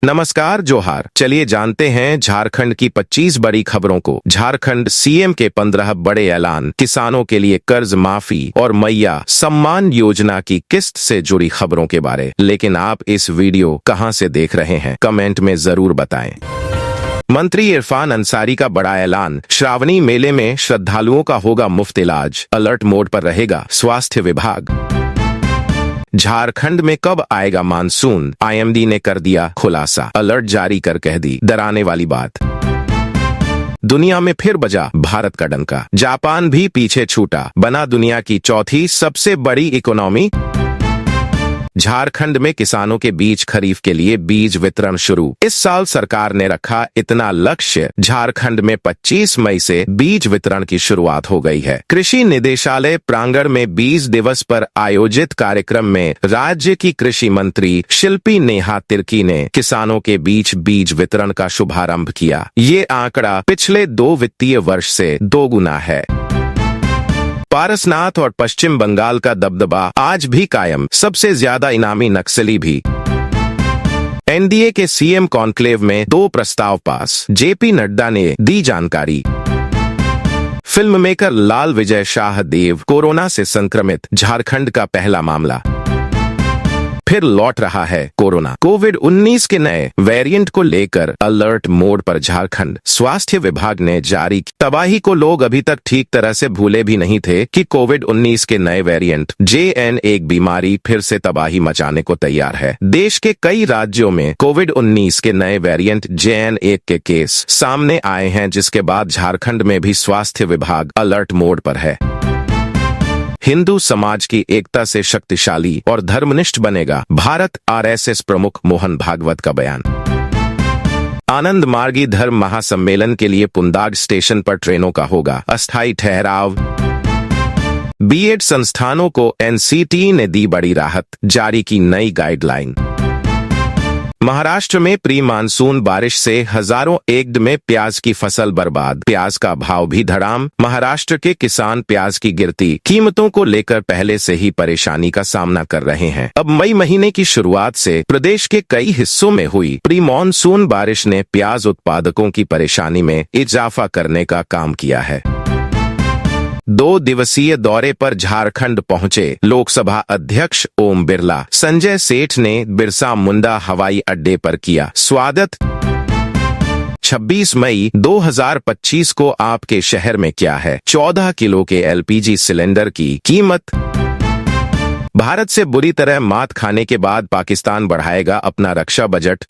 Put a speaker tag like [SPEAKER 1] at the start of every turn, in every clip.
[SPEAKER 1] नमस्कार जोहार। चलिए जानते हैं झारखंड की 25 बड़ी खबरों को। झारखंड सीएम के 15 बड़े ऐलान, किसानों के लिए कर्ज माफी और मैया सम्मान योजना की किस्त से जुड़ी खबरों के बारे। लेकिन आप इस वीडियो कहां से देख रहे हैं, कमेंट में जरूर बताएं। मंत्री इरफान अंसारी का बड़ा ऐलान, श्रावणी मेले में श्रद्धालुओं का होगा मुफ्त इलाज, अलर्ट मोड पर रहेगा स्वास्थ्य विभाग। झारखंड में कब आएगा मानसून, आईएमडी ने कर दिया खुलासा, अलर्ट जारी कर कह दी डराने वाली बात। दुनिया में फिर बजा भारत का डंका, जापान भी पीछे छूटा, बना दुनिया की चौथी सबसे बड़ी इकोनॉमी। झारखंड में किसानों के बीच खरीफ के लिए बीज वितरण शुरू। इस साल सरकार ने रखा इतना लक्ष्य, झारखंड में 25 मई से बीज वितरण की शुरुआत हो गई है। कृषि निदेशालय प्रांगण में 20 दिवस पर आयोजित कार्यक्रम में राज्य की कृषि मंत्री शिल्पी नेहा तिर्की ने किसानों के बीच बीज वितरण का शुभारंभ किया। ये आंकड़ा पिछले 2 वित्तीय वर्ष से 2 गुना है। पारसनाथ और पश्चिम बंगाल का दबदबा आज भी कायम, सबसे ज्यादा इनामी नक्सली भी। एनडीए के सीएम कॉन्क्लेव में 2 प्रस्ताव पास, जेपी नड्डा ने दी जानकारी। फिल्म मेकर लाल विजय शाहदेव कोरोना से संक्रमित, झारखंड का पहला मामला। फिर लौट रहा है कोरोना। कोविड-19 के नए वेरिएंट को लेकर अलर्ट मोड पर झारखंड। स्वास्थ्य विभाग ने जारी की तबाही को लोग अभी तक ठीक तरह से भूले भी नहीं थे कि कोविड-19 के नए वेरिएंट JN1 बीमारी फिर से तबाही मचाने को तैयार है। देश के कई राज्यों में कोविड-19 के नए वेरिएंट JN1 के केस सामने आए हैं, जिसके बाद झारखंड में भी स्वास्थ्य विभाग अलर्ट मोड पर है। हिंदू समाज की एकता से शक्तिशाली और धर्मनिष्ठ बनेगा भारत, RSS प्रमुख मोहन भागवत का बयान। आनंद मार्गी धर्म महासम्मेलन के लिए पुंदाग स्टेशन पर ट्रेनों का होगा अस्थायी ठहराव। बीएड संस्थानों को NCT ने दी बड़ी राहत, जारी की नई गाइडलाइन। महाराष्ट्र में प्री मानसून बारिश से हजारों एकड़ में प्याज की फसल बर्बाद, प्याज का भाव भी धड़ाम। महाराष्ट्र के किसान प्याज की गिरती कीमतों को लेकर पहले से ही परेशानी का सामना कर रहे हैं। अब मई महीने की शुरुआत से प्रदेश के कई हिस्सों में हुई प्री मानसून बारिश ने प्याज उत्पादकों की परेशानी में इजाफा करने का काम किया है। 2 दिवसीय दौरे पर झारखंड पहुंचे लोकसभा अध्यक्ष ओम बिरला। संजय सेठ ने बिरसा मुंडा हवाई अड्डे पर किया स्वागत। 26 मई 2025 को आपके शहर में क्या है 14 किलो के LPG सिलेंडर की कीमत। भारत से बुरी तरह मात खाने के बाद पाकिस्तान बढ़ाएगा अपना रक्षा बजट।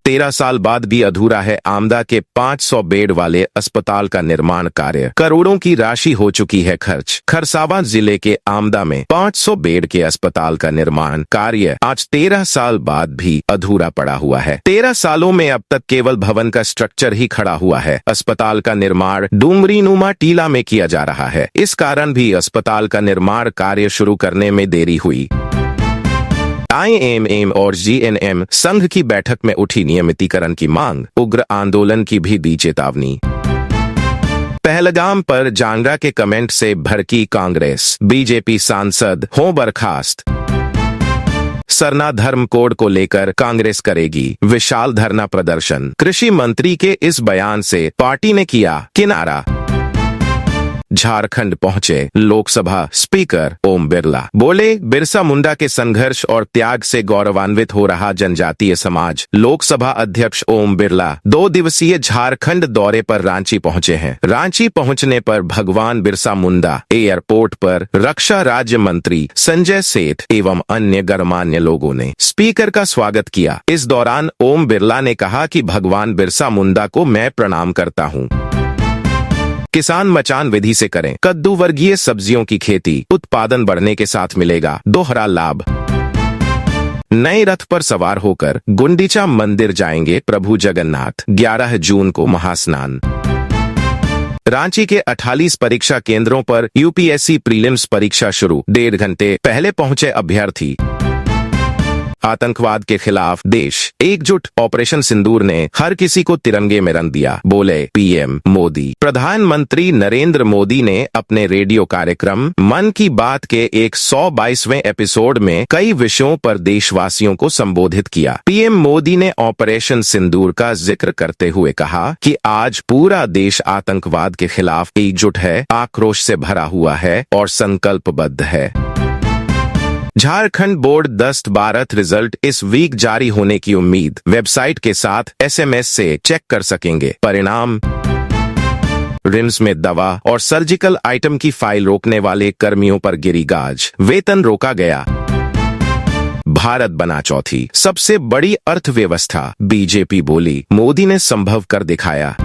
[SPEAKER 1] 13 साल बाद भी अधूरा है आमदा के 500 बेड वाले अस्पताल का निर्माण कार्य, करोड़ों की राशि हो चुकी है खर्च। खरसावां जिले के आमदा में 500 बेड के अस्पताल का निर्माण कार्य आज 13 साल बाद भी अधूरा पड़ा हुआ है। 13 सालों में अब तक केवल भवन का स्ट्रक्चर ही खड़ा हुआ है। अस्पताल का निर्माण डूमरीनुमा टीला में किया जा रहा है। इस कारण भी अस्पताल का निर्माण कार्य शुरू करने में देरी हुई। IMM और GNM संघ की बैठक में उठी नियमितीकरण की मांग, उग्र आंदोलन की भी दी चेतावनी। पहलगाम पर जांगड़ा के कमेंट से भड़की कांग्रेस, बीजेपी सांसद हों बर्खास्त। सरना धर्म कोड को लेकर कांग्रेस करेगी विशाल धरना प्रदर्शन। कृषि मंत्री के इस बयान से पार्टी ने किया किनारा। झारखंड पहुंचे लोकसभा स्पीकर ओम बिरला, बोले बिरसा मुंडा के संघर्ष और त्याग से गौरवान्वित हो रहा जनजातीय समाज। लोकसभा अध्यक्ष ओम बिरला 2 दिवसीय झारखंड दौरे पर रांची पहुंचे हैं। रांची पहुंचने पर भगवान बिरसा मुंडा एयरपोर्ट पर रक्षा राज्य मंत्री संजय सेठ एवं अन्य गणमान्य लोगों ने स्पीकर का स्वागत किया। इस दौरान ओम बिरला ने कहा कि भगवान बिरसा मुंडा को मैं प्रणाम करता हूं। किसान मचान विधि से करें कद्दू वर्गीय सब्जियों की खेती, उत्पादन बढ़ने के साथ मिलेगा दोहरा लाभ। नए रथ पर सवार होकर गुंडीचा मंदिर जाएंगे प्रभु जगन्नाथ, 11 जून को महास्नान। रांची के 48 परीक्षा केंद्रों पर UPSC प्रीलिम्स परीक्षा शुरू, 1.5 घंटे पहले पहुंचे अभ्यर्थी। आतंकवाद के खिलाफ देश एकजुट, ऑपरेशन सिंदूर ने हर किसी को तिरंगे में रंग दिया, बोले पीएम मोदी। प्रधानमंत्री नरेंद्र मोदी ने अपने रेडियो कार्यक्रम मन की बात के 122वें एपिसोड में कई विषयों पर देशवासियों को संबोधित किया। पीएम मोदी ने ऑपरेशन सिंदूर का जिक्र करते हुए कहा कि आज पूरा देश आतंकवाद के खिलाफ एकजुट है, आक्रोश से भरा हुआ है और संकल्पबद्ध है। झारखंड बोर्ड 10-12 रिजल्ट इस वीक जारी होने की उम्मीद, वेबसाइट के साथ एसएमएस से चेक कर सकेंगे। परिणाम, रिम्स में दवा और सर्जिकल आइटम की फाइल रोकने वाले कर्मियों पर गिरी गाज, वेतन रोका गया। भारत बना चौथी सबसे बड़ी अर्थव्यवस्था, बीजेपी बोली मोदी ने संभव कर दिखाया।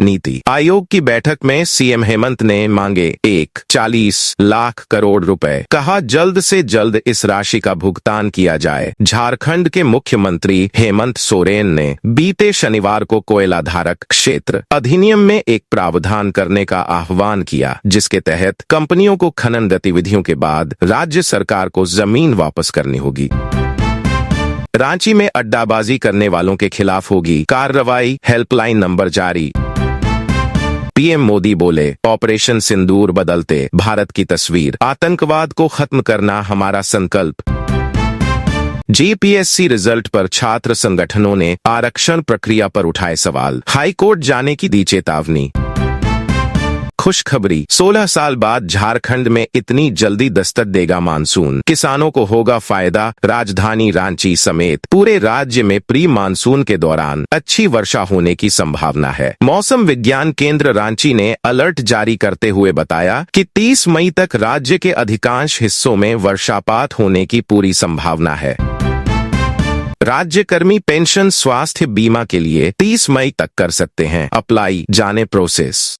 [SPEAKER 1] नीति आयोग की बैठक में सीएम हेमंत ने मांगे 140 लाख करोड़ रुपए, कहा जल्द से जल्द इस राशि का भुगतान किया जाए। झारखंड के मुख्यमंत्री हेमंत सोरेन ने बीते शनिवार को कोयला धारक क्षेत्र अधिनियम में एक प्रावधान करने का आह्वान किया, जिसके तहत कंपनियों को खनन गतिविधियों के बाद राज्य सरकार को जमीन वापस करनी होगी। रांची में अड्डाबाजी करने वालों के खिलाफ होगी कार्रवाई, हेल्पलाइन नंबर जारी। पीएम मोदी बोले ऑपरेशन सिंदूर बदलते भारत की तस्वीर, आतंकवाद को खत्म करना हमारा संकल्प। जेपीएससी रिजल्ट पर छात्र संगठनों ने आरक्षण प्रक्रिया पर उठाए सवाल, हाईकोर्ट जाने की दी चेतावनी। खुशखबरी, 16 साल बाद झारखंड में इतनी जल्दी दस्तक देगा मानसून, किसानों को होगा फायदा। राजधानी रांची समेत पूरे राज्य में प्री मानसून के दौरान अच्छी वर्षा होने की संभावना है। मौसम विज्ञान केंद्र रांची ने अलर्ट जारी करते हुए बताया कि 30 मई तक राज्य के अधिकांश हिस्सों में वर्षापात होने की पूरी संभावना है। राज्यकर्मी पेंशन स्वास्थ्य बीमा के लिए 30 मई तक कर सकते हैं अप्लाई, जाने प्रोसेस।